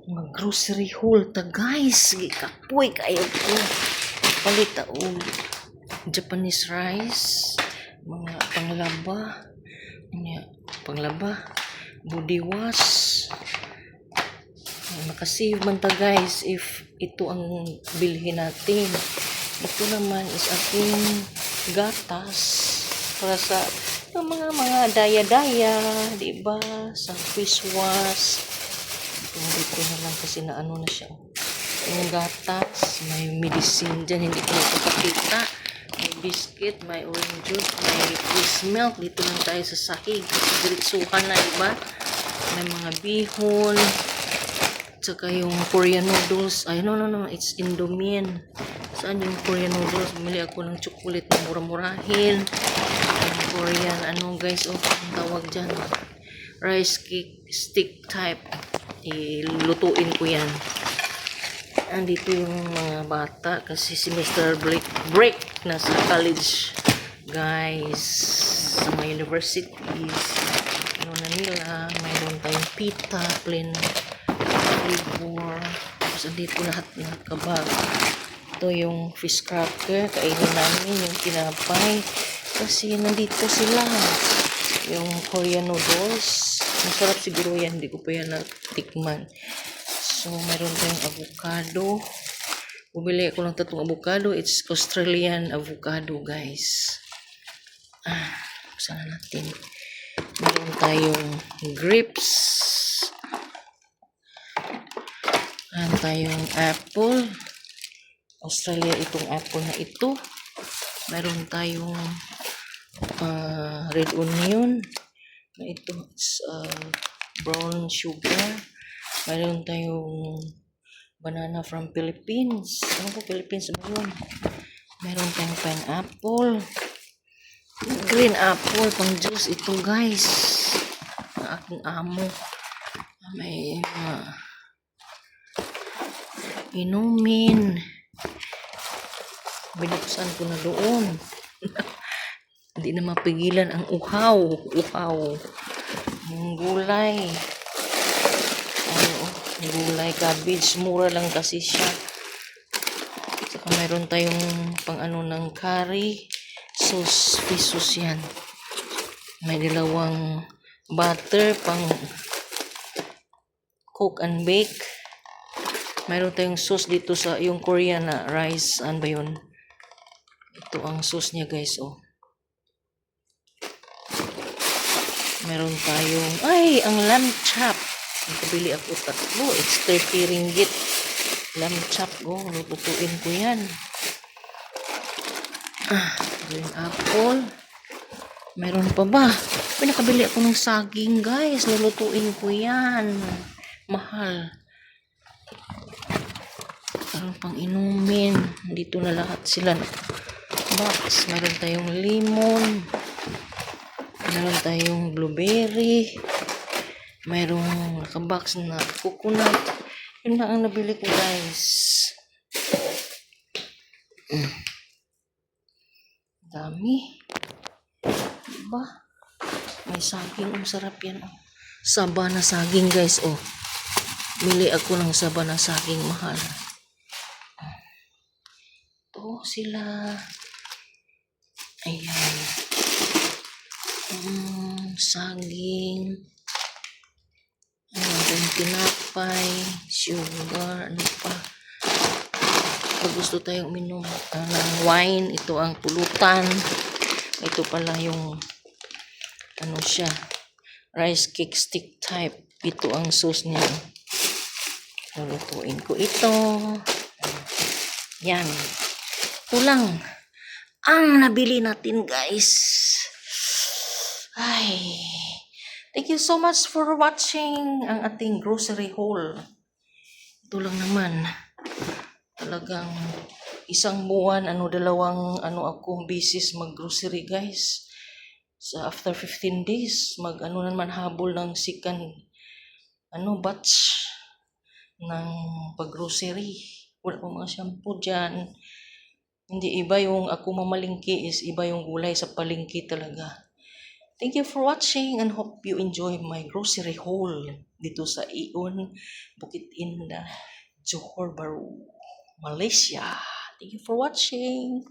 Mag-grocery haul ta guys. Kapoy kayo ko. Palita og Japanese rice, mga panglaba, panglaba, body wash. Makasave man ta guys if ito ang bilhin natin. Ito naman is ating gatas para sa mga daya-daya, di ba? Sa face wash. Dito na lang kasi na ano na siya. Yung gatas, may medicine dyan, hindi ko napapakita. May biscuit, may orange juice, may fish milk. Dito lang tayo sa sahig kasi diretsuhan na, di ba? May mga bihon, tsaka yung Korean noodles. Ay, no, it's Indomie. Saan yung Korean noodles? Bumili ako ng chocolate na mura-murahin. Yung Korean, guys, ang tawag dyan. Rice cake stick type. Ilutuin ko yan. Andito yung mga bata kasi semester break na sa college guys, sa mga universities. Ano na nila, mayroon tayong pita, plain flavor. Tapos andito lahat na kabag. Ito yung fish cracker, kainin namin yung tinapay kasi nandito sila. Yung Korean noodles, masarap siguro yan, hindi ko pa yan natikman. So, meron tayong avocado. Bumili ako ng 3 avocado. It's Australian avocado, guys. Sana natin. Meron tayong grapes. Meron tayong apple. Australia itong apple na ito. Meron tayong red onion. Ito, it's brown sugar. Mayroon tayong banana from Philippines. Ano po, Philippines ba yun? Mayroon tayong pineapple. Green apple, pang juice ito guys. Ang aking amo. May inumin. Binuksan ko na doon. Hindi na mapigilan ang uhaw. Yung gulay. Gulay, cabbage, mura lang kasi siya. Saka mayroon tayong pang ng curry sauce, pesos yan. May dalawang butter pang cook and bake. Mayroon tayong sauce dito sa yung Korean na rice, ano ba yun? Ito ang sauce niya guys, oh. Mayroon tayong ang lamb chop. Nakabili ako 3. It's 30 ringgit. Lamb chop. Lutuin ko yan. Green apple. Mayroon pa ba? Nakabili ako ng saging, guys. Lulutuin ko yan. Mahal. Mayroon pang inumin. Dito na lahat sila. Box. Mayroon tayong lemon. Mayroon tayong blueberry. Mayroong nakabox na coconut. Yun lang ang nabili ko guys. Dami. Diba? May saging. Ang sarap yan. Saba na saging guys. Mili ako ng saba na saging. Mahal. Ito sila. Ayan. Saging. Tinapay, sugar, ano pa. Pag gusto tayong uminom ng wine, ito ang pulutan. Ito pala yung siya, rice cake stick type. Ito ang sauce niya. Lulutuin ko ito. Yan. Ito lang ang nabili natin guys. Thank you so much for watching ang ating grocery haul. Ito lang naman. Talagang isang buwan, dalawang akong business mag-grocery guys. So after 15 days, naman habol ng second batch ng pag-grocery. Wala pa mga shampoo dyan. Hindi iba yung ako mamalingki, is iba yung gulay sa palingki talaga. Thank you for watching and hope you enjoy my grocery haul dito sa Ion, Bukit Indah, Johor Bahru, Malaysia. Thank you for watching.